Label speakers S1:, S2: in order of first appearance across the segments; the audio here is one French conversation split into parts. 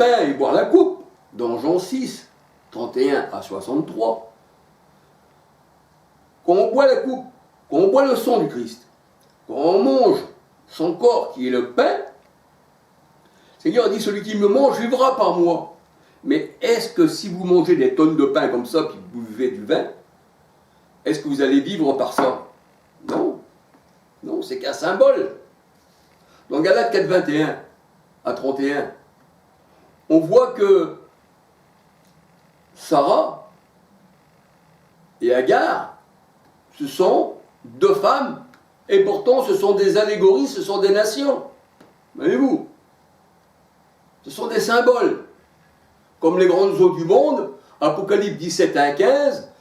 S1: pain et boire la coupe, dans Jean 6, 31 à 63. Quand on boit la coupe, quand on boit le sang du Christ, quand on mange son corps qui est le pain, le Seigneur dit, celui qui me mange vivra par moi. Mais est-ce que si vous mangez des tonnes de pain comme ça, puis vous buvez du vin, est-ce que vous allez vivre par ça? Non. Non, c'est qu'un symbole. Dans Galates 4, 21 à 31, on voit que Sarah et Agar, ce sont deux femmes, et pourtant ce sont des allégories, ce sont des nations. Voyez-vous? Ce sont des symboles. Comme les grandes eaux du monde, Apocalypse 17, 1, 15,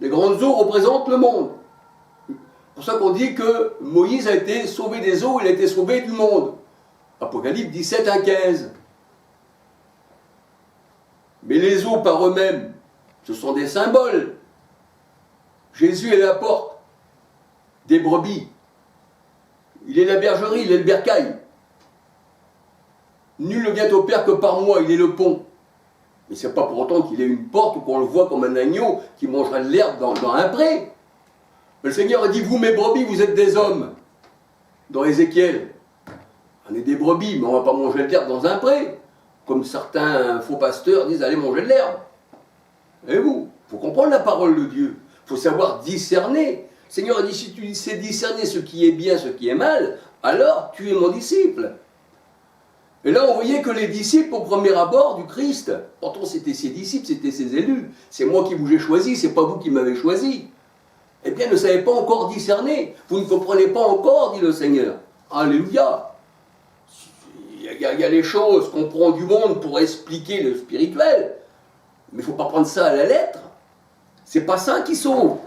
S1: les grandes eaux représentent le monde. C'est pour ça qu'on dit que Moïse a été sauvé des eaux, il a été sauvé du monde. Apocalypse 17, 1, 15. Mais les eaux par eux-mêmes, ce sont des symboles. Jésus est la porte des brebis. Il est la bergerie, il est le bercail. Nul ne vient au Père que par moi, il est le pont. Mais ce n'est pas pour autant qu'il ait une porte ou qu'on le voit comme un agneau qui mangerait de l'herbe dans un pré. Le Seigneur a dit, vous mes brebis, vous êtes des hommes. Dans Ézéchiel, on est des brebis, mais on ne va pas manger de l'herbe dans un pré. Comme certains faux pasteurs disent, allez manger de l'herbe. Et vous, il faut comprendre la parole de Dieu. Il faut savoir discerner. Le Seigneur a dit, si tu sais discerner ce qui est bien, ce qui est mal, alors tu es mon disciple. Et là, on voyait que les disciples, au premier abord du Christ, pourtant c'était ses disciples, c'était ses élus, c'est moi qui vous ai choisi, c'est pas vous qui m'avez choisi. Eh bien, ne savez pas encore discerner. Vous ne comprenez pas encore, dit le Seigneur. Alléluia. Il y a les choses qu'on prend du monde pour expliquer le spirituel. Mais il ne faut pas prendre ça à la lettre. C'est pas ça qui sauve.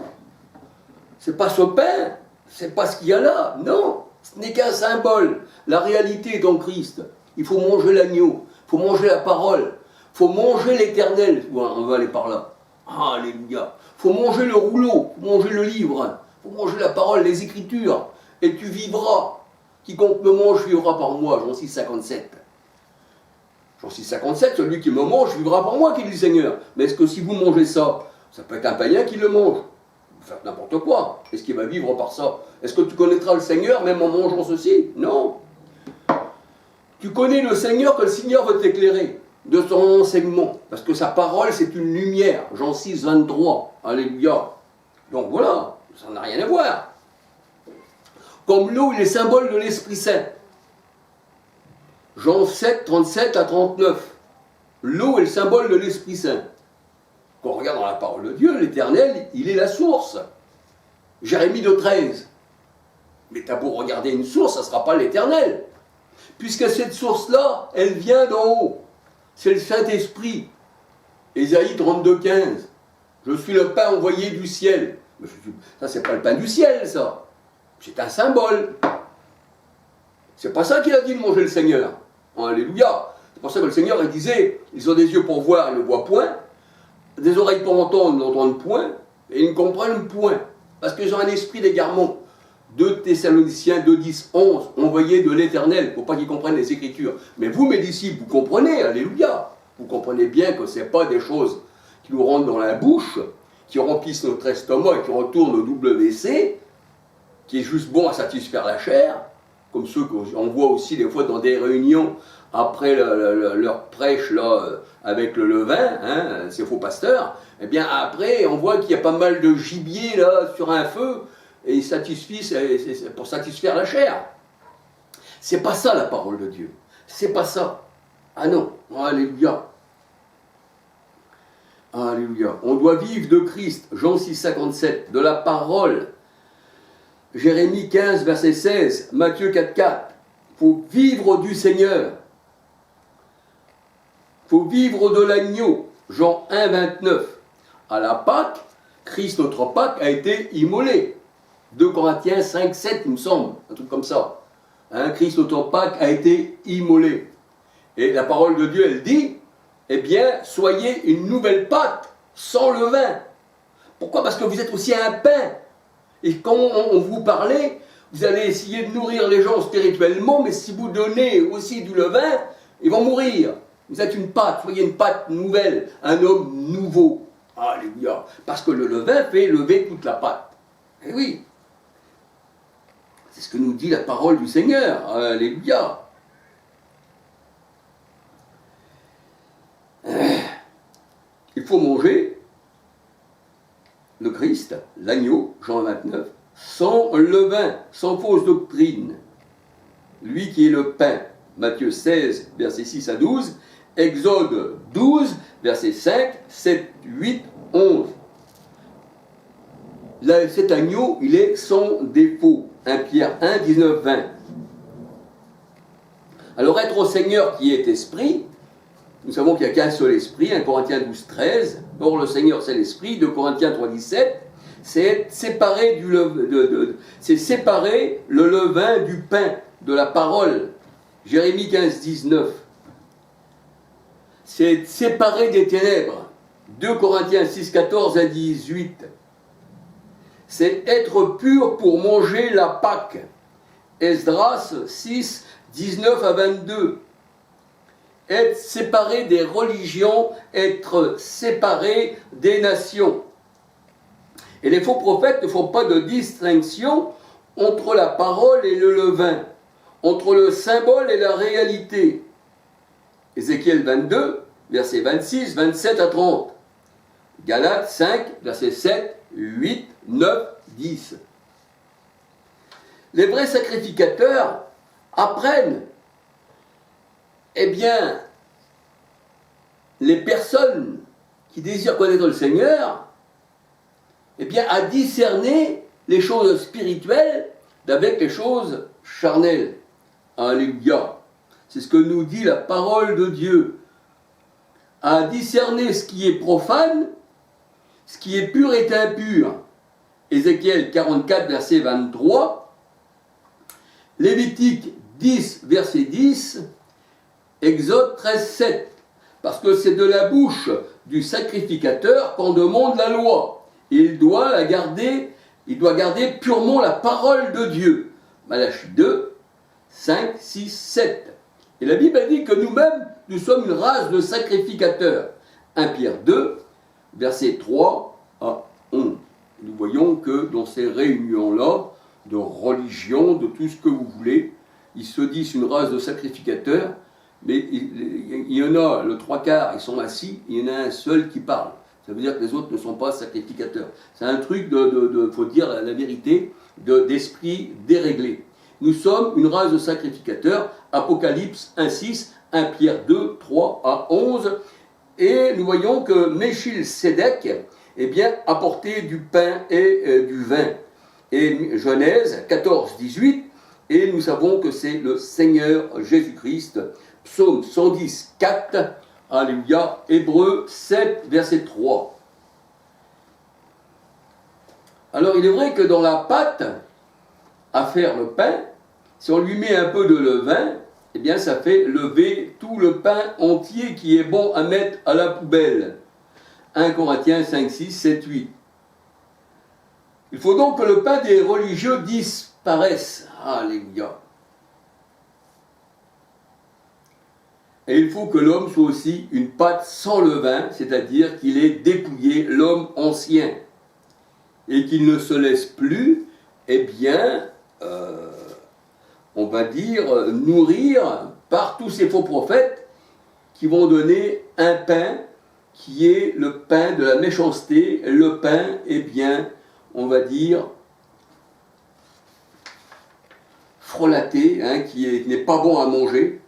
S1: C'est pas ce pain. C'est pas ce qu'il y a là. Non. Ce n'est qu'un symbole. La réalité est en Christ. Il faut manger l'agneau. Il faut manger la parole. Il faut manger l'éternel. On va aller par là. Alléluia. Il faut manger le rouleau. Il faut manger le livre. Il faut manger la parole, les écritures. Et tu vivras. Quiconque me mange vivra par moi. Jean 6, 57. Jean 6, 57, celui qui me mange vivra par moi, qui dit le Seigneur. Mais est-ce que si vous mangez ça, ça peut être un païen qui le mange? Vous faites n'importe quoi. Est-ce qu'il va vivre par ça? Est-ce que tu connaîtras le Seigneur même en mangeant ceci? Non. Tu connais le Seigneur que le Seigneur veut t'éclairer de son enseignement. Parce que sa parole, c'est une lumière. Jean 6, 23. Alléluia. Donc voilà, ça n'a rien à voir. Comme l'eau, il est symbole de l'Esprit Saint. Jean 7, 37 à 39. L'eau est le symbole de l'Esprit Saint. Quand on regarde dans la parole de Dieu, l'Éternel, il est la source. Jérémie 2, 13. Mais t'as beau regarder une source, ça ne sera pas l'Éternel. Puisque cette source-là, elle vient d'en haut. C'est le Saint-Esprit. Ésaïe 32, 15. Je suis le pain envoyé du ciel. Ça, c'est pas le pain du ciel, ça. C'est un symbole. C'est pas ça qu'il a dit de manger le Seigneur. Alléluia. C'est pour ça que le Seigneur, il disait, ils ont des yeux pour voir, ils ne voient point. Des oreilles pour entendre, ils n'entendent point. Et ils ne comprennent point. Parce qu'ils ont un esprit d'égarement. 2 Thessaloniciens 2, 10, 11, envoyés de l'Éternel. Il ne faut pas qu'ils comprennent les Écritures. Mais vous, mes disciples, vous comprenez, alléluia. Vous comprenez bien que ce n'est pas des choses qui nous rentrent dans la bouche, qui remplissent notre estomac et qui retournent au WC, qui est juste bon à satisfaire la chair, comme ceux qu'on voit aussi des fois dans des réunions après leur prêche là, avec le levain, hein, ces faux pasteurs. Eh bien après, on voit qu'il y a pas mal de gibier là sur un feu, et ils satisfient, c'est pour satisfaire la chair. C'est pas ça la parole de Dieu. C'est pas ça. Ah non. Alléluia. Alléluia. On doit vivre de Christ. Jean 6, 57. De la parole. Jérémie 15, verset 16. Matthieu 4, 4. Il faut vivre du Seigneur. Il faut vivre de l'agneau. Jean 1, 29. À la Pâque, Christ, notre Pâque, a été immolé. 2 Corinthiens 5, 7, il me semble, un truc comme ça. Hein, Christ, notre Pâque, a été immolé. Et la parole de Dieu, elle dit, eh bien, soyez une nouvelle Pâque, sans levain. Pourquoi? Parce que vous êtes aussi un pain. Et quand on vous parlait, vous allez essayer de nourrir les gens spirituellement, mais si vous donnez aussi du levain, ils vont mourir. Vous êtes une pâte, soyez une pâte nouvelle, un homme nouveau. Alléluia. Parce que le levain fait lever toute la pâte. Eh oui. C'est ce que nous dit la parole du Seigneur. Alléluia. Il faut manger le Christ, l'agneau, Jean 29, sans levain, sans fausse doctrine. Lui qui est le pain, Matthieu 16, versets 6 à 12, Exode 12, versets 5, 7, 8, 11. Là, cet agneau, il est sans défaut. 1 Pierre 1, 19, 20. Alors, être au Seigneur qui est esprit, nous savons qu'il n'y a qu'un seul esprit, 1 Corinthiens 12, 13. Or, le Seigneur, c'est l'esprit. 2 Corinthiens 3, 17. C'est séparer, c'est séparer le levain du pain, de la parole. Jérémie 15, 19. C'est séparer des ténèbres. 2 Corinthiens 6, 14 à 18. C'est être pur pour manger la Pâque. Esdras 6, 19 à 22. Être séparé des religions, être séparé des nations. Et les faux prophètes ne font pas de distinction entre la parole et le levain, entre le symbole et la réalité. Ézéchiel 22, versets 26, 27 à 30. Galates 5, versets 7, 8, 9, 10. Les vrais sacrificateurs apprennent, eh bien, les personnes qui désirent connaître le Seigneur, eh bien, à discerner les choses spirituelles d'avec les choses charnelles. Alléluia. C'est ce que nous dit la parole de Dieu. À discerner ce qui est profane, ce qui est pur est impur. Ézéchiel 44, verset 23. Lévitique 10, verset 10. Exode 13, 7. Parce que c'est de la bouche du sacrificateur qu'on demande la loi. Il doit garder purement la parole de Dieu. Malachie 2, 5, 6, 7. Et la Bible dit que nous-mêmes, nous sommes une race de sacrificateurs. 1 Pierre 2, versets 3 à 11. Nous voyons que dans ces réunions-là, de religion, de tout ce que vous voulez, ils se disent une race de sacrificateurs, mais il y en a, le trois quarts, ils sont assis, il y en a un seul qui parle. Ça veut dire que les autres ne sont pas sacrificateurs. C'est un truc faut dire la vérité, d'esprit déréglé. Nous sommes une race de sacrificateurs, Apocalypse 1, 6, 1 Pierre 2, 3 à 11, et nous voyons que Melchisédek, eh bien, apportait du pain et du vin. Et Genèse 14, 18, et nous savons que c'est le Seigneur Jésus-Christ. Psaume 110, 4, Alléluia, Hébreux 7, verset 3. Alors il est vrai que dans la pâte, à faire le pain, si on lui met un peu de levain, eh bien ça fait lever tout le pain entier qui est bon à mettre à la poubelle. 1 Corinthiens 5, 6, 7, 8. Il faut donc que le pain des religieux disparaisse. Alléluia. Et il faut que l'homme soit aussi une pâte sans levain, c'est-à-dire qu'il est dépouillé, l'homme ancien, et qu'il ne se laisse plus, eh bien, on va dire, nourrir par tous ces faux prophètes qui vont donner un pain qui est le pain de la méchanceté, le pain, eh bien, on va dire, frelaté, hein, qui n'est pas bon à manger.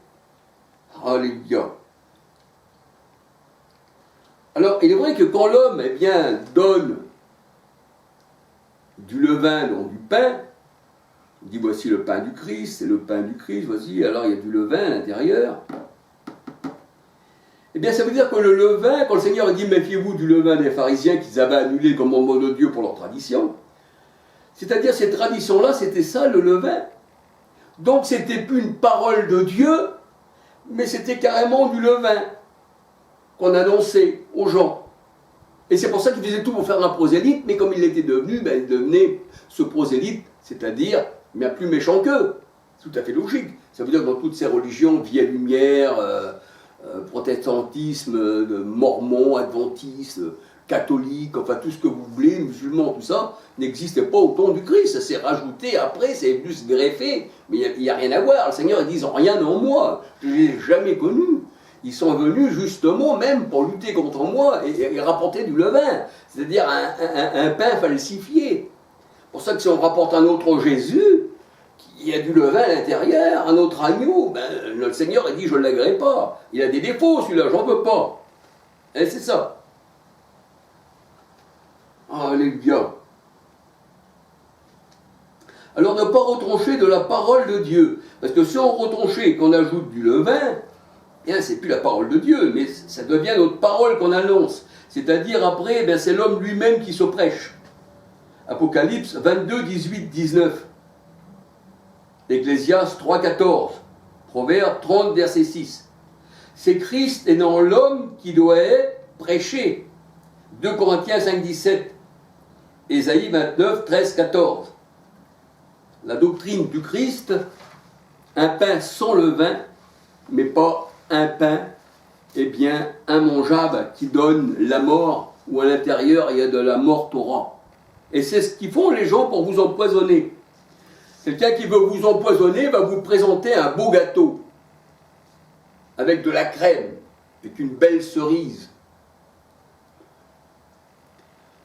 S1: Alléluia. Alors, il est vrai que quand l'homme, eh bien, donne du levain, donc du pain, il dit voici le pain du Christ, c'est le pain du Christ, voici, alors il y a du levain à l'intérieur. Eh bien, ça veut dire que le levain, quand le Seigneur dit méfiez-vous du levain des pharisiens qu'ils avaient annulé le commandement de Dieu pour leur tradition, c'est-à-dire ces traditions-là, c'était ça le levain. Donc, c'était plus une parole de Dieu, mais c'était carrément du levain qu'on annonçait aux gens. Et c'est pour ça qu'il faisait tout pour faire un prosélyte, mais comme il était devenu, il devenait ce prosélyte, c'est-à-dire bien plus méchant qu'eux. C'est tout à fait logique. Ça veut dire que dans toutes ces religions, vie et lumière, protestantisme, mormon, adventiste, catholique, enfin tout ce que vous voulez, musulman, tout ça, n'existait pas au temps du Christ. Ça s'est rajouté après, c'est venu se greffer, mais il n'y a rien à voir. Le Seigneur, ils disent rien en moi, je ne l'ai jamais connu. Ils sont venus justement même pour lutter contre moi et rapporter du levain, c'est-à-dire un pain falsifié. C'est pour ça que si on rapporte un autre Jésus, il y a du levain à l'intérieur, un autre agneau, ben, le Seigneur a dit je ne l'agrée pas. Il a des défauts celui-là, j'en veux pas. Et c'est ça. Alléluia. Alors ne pas retrancher de la parole de Dieu. Parce que si on retranchait et qu'on ajoute du levain, bien c'est plus la parole de Dieu, mais ça devient notre parole qu'on annonce. C'est-à-dire après, ben, c'est l'homme lui-même qui se prêche. Apocalypse 22, 18, 19. Ecclésiaste 3, 14. Proverbe 30, verset 6. C'est Christ et non l'homme qui doit être prêché. 2 Corinthiens 5, 17. Ésaïe 29, 13, 14. La doctrine du Christ, un pain sans levain, mais pas un pain, eh bien, immangeable qui donne la mort, où à l'intérieur il y a de la mort Torah. Et c'est ce qu'ils font les gens pour vous empoisonner. Quelqu'un qui veut vous empoisonner va vous présenter un beau gâteau, avec de la crème, avec une belle cerise.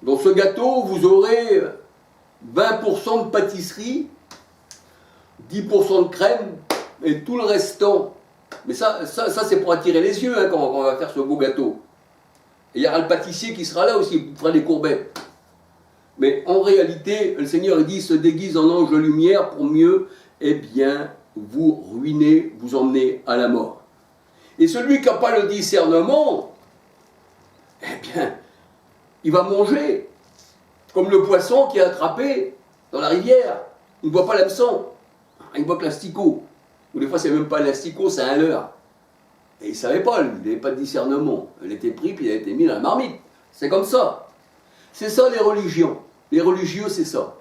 S1: Dans ce gâteau, vous aurez 20% de pâtisserie, 10% de crème, et tout le restant. Mais ça c'est pour attirer les yeux hein, quand on va faire ce beau gâteau. Et il y aura le pâtissier qui sera là aussi, qui fera des courbettes. Mais en réalité, le Seigneur dit, se déguise en ange de lumière pour mieux, eh bien, vous ruiner, vous emmener à la mort. Et celui qui n'a pas le discernement, eh bien, il va manger, comme le poisson qui est attrapé dans la rivière. Il ne boit pas l'hameçon, il boit que l'asticot. Ou des fois, c'est même pas l'asticot, c'est un leurre. Et il ne savait pas, lui, il n'avait pas de discernement. Il était pris, puis il a été mis dans la marmite. C'est comme ça. C'est ça les religions. Les religieux, c'est ça.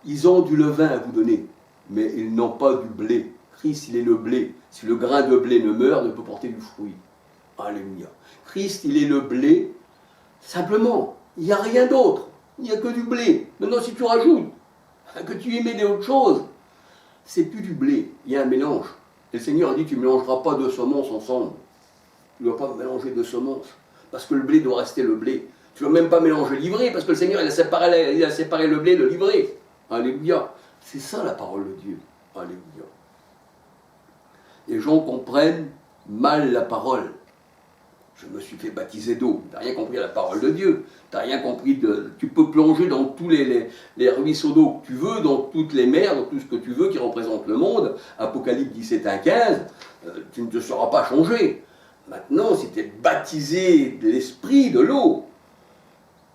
S1: Ils ont du levain à vous donner, mais ils n'ont pas du blé. Christ, il est le blé. Si le grain de blé ne meurt, ne peut porter du fruit. Alléluia. Christ, il est le blé. Simplement, il n'y a rien d'autre. Il n'y a que du blé. Maintenant, si tu rajoutes, que tu y mets d'autres choses, c'est plus du blé. Il y a un mélange. Et le Seigneur a dit, tu ne mélangeras pas deux semences ensemble. Tu ne dois pas mélanger deux semences. Parce que le blé doit rester le blé. Tu ne dois même pas mélanger l'ivraie, parce que le Seigneur, il a séparé le blé de l'ivraie. Alléluia. C'est ça la parole de Dieu. Alléluia. Les gens comprennent mal la parole. Je me suis fait baptiser d'eau. Tu n'as rien compris à la parole de Dieu. Tu n'as rien compris de... Tu peux plonger dans tous les ruisseaux d'eau que tu veux, dans toutes les mers, dans tout ce que tu veux qui représente le monde. Apocalypse 17, 1, 15, tu ne te seras pas changé. Maintenant, si tu es baptisé de l'esprit, de l'eau,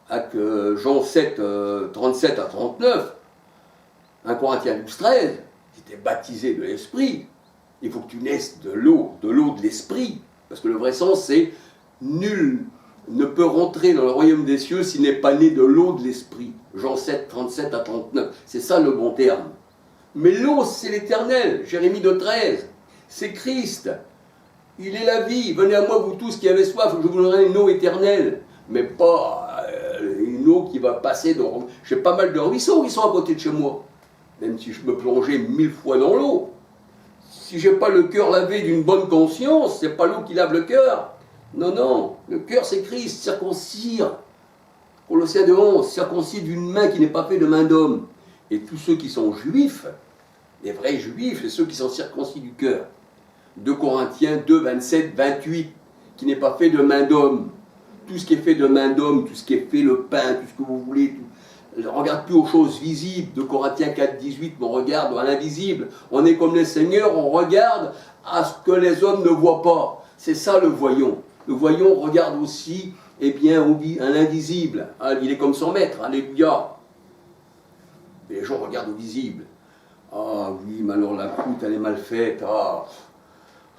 S1: avec Jean 7, 37 à 39, 1 Corinthiens 12, 13, si tu es baptisé de l'esprit, il faut que tu naisses de l'eau de l'esprit. Parce que le vrai sens, c'est nul ne peut rentrer dans le royaume des cieux s'il n'est pas né de l'eau de l'esprit. Jean 7, 37 à 39. C'est ça le bon terme. Mais l'eau, c'est l'éternel. Jérémie 2, 13. C'est Christ. Il est la vie. Venez à moi, vous tous qui avez soif, je vous donnerai une eau éternelle. Mais pas une eau qui va passer dans... J'ai pas mal de ruisseaux qui sont à côté de chez moi. Même si je me plongeais 1000 fois dans l'eau. Si je n'ai pas le cœur lavé d'une bonne conscience, c'est pas l'eau qui lave le cœur. Non, non, le cœur c'est Christ, circoncire. Colossiens 2:11, circoncire d'une main qui n'est pas faite de main d'homme. Et tous ceux qui sont juifs, les vrais juifs, et ceux qui sont circoncis du cœur. 2 Corinthiens 2, 27, 28, qui n'est pas fait de main d'homme. Tout ce qui est fait de main d'homme, tout ce qui est fait, le pain, tout ce que vous voulez, tout. On ne regarde plus aux choses visibles. 2 Corinthiens 4, 18, on regarde à l'invisible. On est comme les seigneurs, on regarde à ce que les hommes ne voient pas. C'est ça le voyant. Le voyant regarde aussi, eh bien, à l'invisible. Ah, il est comme son maître, alléluia. Et les gens regardent au visible. Ah oui, mais alors la croûte, elle est mal faite. Ah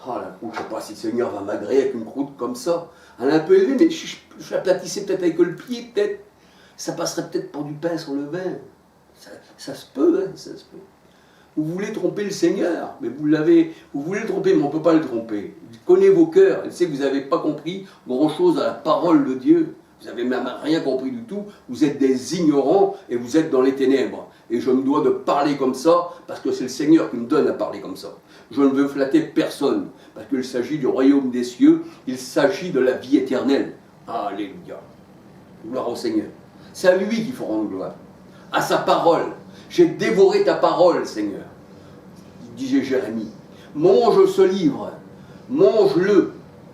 S1: la croûte, je ne sais pas si le Seigneur va m'agréer avec une croûte comme ça. Elle est un peu élevée, mais je l'aplatissais peut-être avec le pied, peut-être. Ça passerait peut-être pour du pain sur le vin. Ça se peut, hein, ça se peut. Vous voulez tromper le Seigneur, mais vous voulez le tromper, mais on ne peut pas le tromper. Il connaît vos cœurs, il sait que vous n'avez pas compris grand-chose à la parole de Dieu. Vous n'avez même rien compris du tout, vous êtes des ignorants et vous êtes dans les ténèbres. Et je me dois de parler comme ça, parce que c'est le Seigneur qui me donne à parler comme ça. Je ne veux flatter personne, parce qu'il s'agit du royaume des cieux, il s'agit de la vie éternelle. Alléluia. Gloire au Seigneur. C'est à lui qu'il faut rendre gloire. À sa parole. J'ai dévoré ta parole, Seigneur. Disait Jérémie. Mange ce livre, mange-le,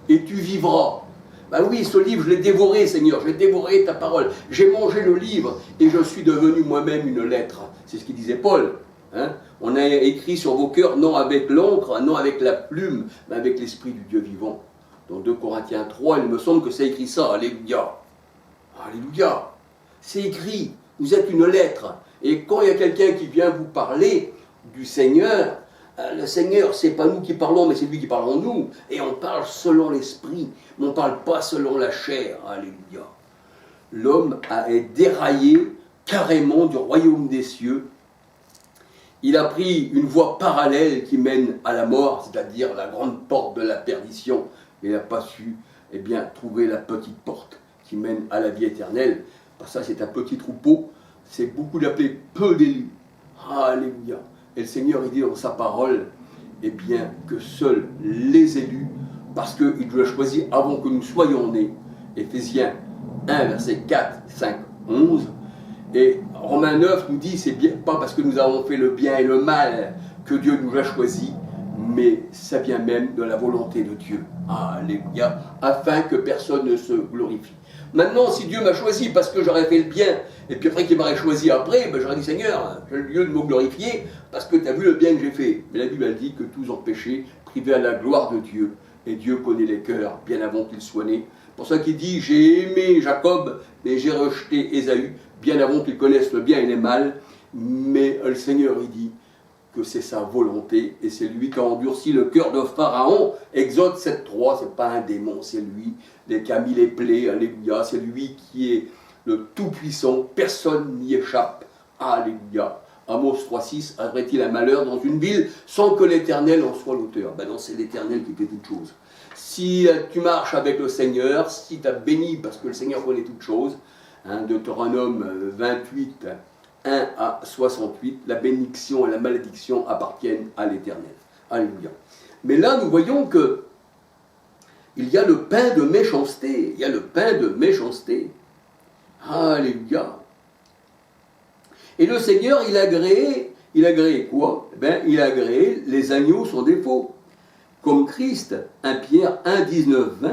S1: et tu vivras. Ben oui, ce livre, je l'ai dévoré, Seigneur, j'ai dévoré ta parole. J'ai mangé le livre, et je suis devenu moi-même une lettre. C'est ce qu'il disait Paul. Hein? On a écrit sur vos cœurs, non avec l'encre, non avec la plume, mais avec l'esprit du Dieu vivant. Dans 2 Corinthiens 3, il me semble que c'est écrit ça. Alléluia. Alléluia. C'est écrit. Vous êtes une lettre. Et quand il y a quelqu'un qui vient vous parler du Seigneur, le Seigneur, c'est pas nous qui parlons, mais c'est lui qui parle en nous. Et on parle selon l'esprit, mais on ne parle pas selon la chair. Alléluia. L'homme est déraillé carrément du royaume des cieux. Il a pris une voie parallèle qui mène à la mort, c'est-à-dire la grande porte de la perdition. Il n'a pas su trouver la petite porte qui mène à la vie éternelle. Ça, c'est un petit troupeau. C'est beaucoup d'appeler peu d'élus. Alléluia. Et le Seigneur, il dit dans sa parole, que seuls les élus, parce qu'il nous a choisis avant que nous soyons nés. Éphésiens 1, versets 4, 5, 11. Et Romains 9 nous dit, c'est bien, pas parce que nous avons fait le bien et le mal que Dieu nous a choisis, mais ça vient même de la volonté de Dieu. Alléluia. Afin que personne ne se glorifie. Maintenant, si Dieu m'a choisi parce que j'aurais fait le bien, et puis après qu'il m'aurait choisi après, j'aurais dit, Seigneur, j'ai le lieu de me glorifier parce que tu as vu le bien que j'ai fait. Mais la Bible elle dit que tous ont péché, privés à la gloire de Dieu. Et Dieu connaît les cœurs bien avant qu'ils soient nés. C'est pour ça qu'il dit, j'ai aimé Jacob, mais j'ai rejeté Ésaü, bien avant qu'ils connaissent le bien et le mal. Mais le Seigneur, il dit que c'est sa volonté, et c'est lui qui a endurci le cœur de Pharaon. Exode 7.3, c'est pas un démon, c'est lui qui a mis les plaies, alléluia, c'est lui qui est le Tout-Puissant, personne n'y échappe, alléluia. Amos 3.6, arriverait-il un malheur dans une ville sans que l'Éternel en soit l'auteur? Non, c'est l'Éternel qui fait toutes choses. Si tu marches avec le Seigneur, si tu as béni parce que le Seigneur connaît toutes choses, Deutéronome 28, 1 à 68, la bénédiction et la malédiction appartiennent à l'Éternel. Alléluia. Mais là, nous voyons que il y a le pain de méchanceté. Il y a le pain de méchanceté. Alléluia. Et le Seigneur, il a agréé quoi? Il a agréé les agneaux sans défaut. Comme Christ, 1 Pierre 1, 19, 20,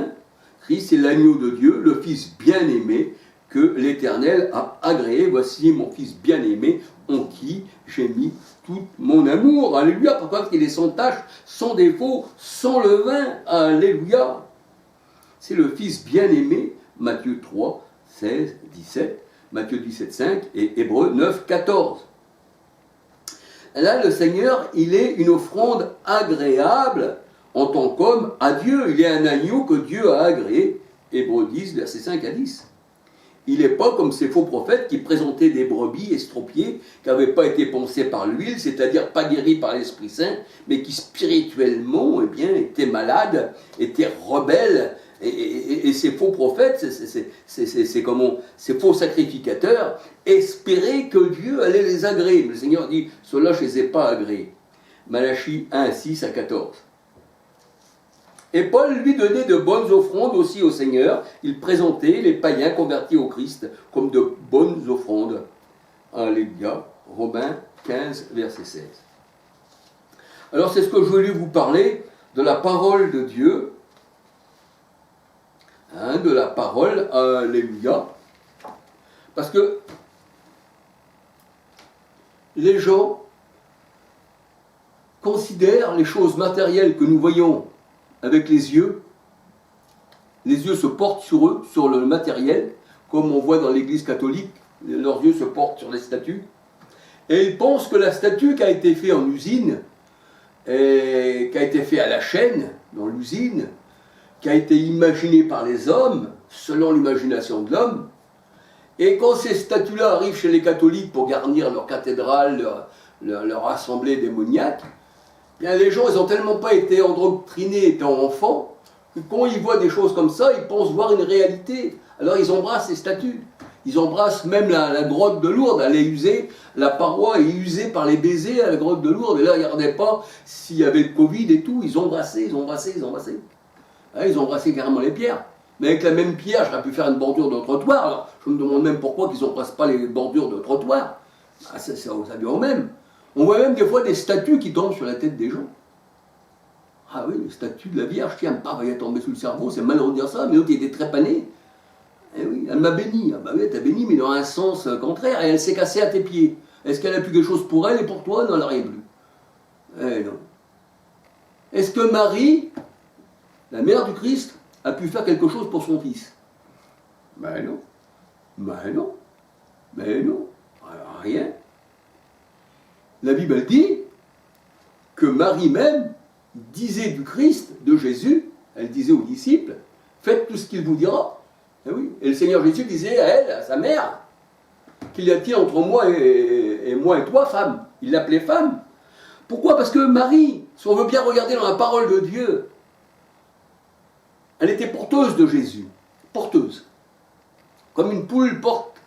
S1: Christ est l'agneau de Dieu, le Fils bien-aimé, que l'Éternel a agréé. Voici mon Fils bien-aimé, en qui j'ai mis tout mon amour. Alléluia. Pourquoi? Parce qu'il est sans tache, sans défaut, sans levain. Alléluia. C'est le Fils bien-aimé, Matthieu 3, 16, 17, Matthieu 17, 5 et Hébreux 9, 14. Là, le Seigneur, il est une offrande agréable en tant qu'homme à Dieu. Il est un agneau que Dieu a agréé. Hébreux 10, versets 5 à 10. Il n'est pas comme ces faux prophètes qui présentaient des brebis estropiées qui n'avaient pas été poncées par l'huile, c'est-à-dire pas guéries par l'Esprit Saint, mais qui spirituellement étaient malades, étaient rebelles. Et ces faux prophètes, ces faux sacrificateurs, espéraient que Dieu allait les agréer. Mais le Seigneur dit, ceux-là, je ne les ai pas agréés. Malachie 1, 6 à 14. Et Paul lui donnait de bonnes offrandes aussi au Seigneur. Il présentait les païens convertis au Christ comme de bonnes offrandes. Alléluia. Romains 15, verset 16. Alors c'est ce que je voulais vous parler de la parole de Dieu. De la parole, alléluia. Parce que les gens considèrent les choses matérielles que nous voyons avec les yeux se portent sur eux, sur le matériel, comme on voit dans l'église catholique, leurs yeux se portent sur les statues, et ils pensent que la statue qui a été faite en usine, et qui a été faite à la chaîne, dans l'usine, qui a été imaginée par les hommes, selon l'imagination de l'homme, et quand ces statues-là arrivent chez les catholiques pour garnir leur cathédrale, leur assemblée démoniaque, bien, les gens, ils n'ont tellement pas été endoctrinés étant enfants, que quand ils voient des choses comme ça, ils pensent voir une réalité. Alors ils embrassent les statues. Ils embrassent même la grotte de Lourdes, elle est usée, la paroi est usée par les baisers à la grotte de Lourdes, et là, ils ne regardaient pas s'il y avait le Covid et tout, ils embrassaient, ils embrassaient, ils embrassaient. Ouais, ils embrassaient carrément les pierres. Mais avec la même pierre, j'aurais pu faire une bordure de trottoir. Alors, je me demande même pourquoi ils n'embrassent pas les bordures de trottoir. Ah, ça vient au même. On voit même des fois des statues qui tombent sur la tête des gens. Ah oui, les statues de la Vierge, tiens, paf, elle est tombée sous le cerveau, c'est malheureux de dire ça, mais l'autre il était trépané. Eh oui, elle m'a béni. Ah bah oui, elle t'a béni, mais dans un sens contraire, et elle s'est cassée à tes pieds. Est-ce qu'elle a plus quelque chose pour elle et pour toi? Non, elle n'a rien plus. Eh non. Est-ce que Marie, la mère du Christ, a pu faire quelque chose pour son fils? Ben non. Ben non. Ben non. Alors, rien. La Bible elle dit que Marie même disait du Christ, de Jésus, elle disait aux disciples, faites tout ce qu'il vous dira. Et oui. Et le Seigneur Jésus disait à elle, à sa mère, qu'il y a-t-il entre moi et moi et toi, femme? Il l'appelait femme. Pourquoi? Parce que Marie, si on veut bien regarder dans la parole de Dieu, elle était porteuse de Jésus. Porteuse. Comme une poule porte,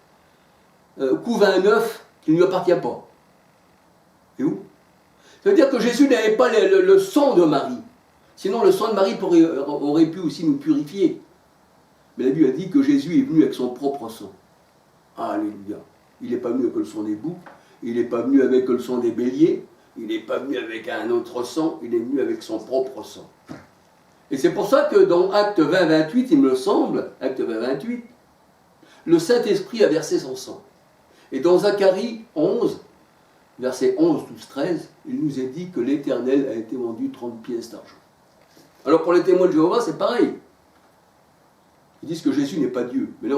S1: couve un œuf qui ne lui appartient pas. Et où? Ça veut dire que Jésus n'avait pas le sang de Marie. Sinon, le sang de Marie aurait pu aussi nous purifier. Mais la Bible a dit que Jésus est venu avec son propre sang. Alléluia. Il n'est pas venu avec le sang des boucs, il n'est pas venu avec le sang des béliers, il n'est pas venu avec un autre sang, il est venu avec son propre sang. Et c'est pour ça que dans Acte 20-28, il me semble, Acte 20-28, le Saint-Esprit a versé son sang. Et dans Zacharie 11, versets 11, 12, 13, il nous est dit que l'Éternel a été vendu 30 pièces d'argent. Alors pour les témoins de Jéhovah, c'est pareil. Ils disent que Jésus n'est pas Dieu. Mais là,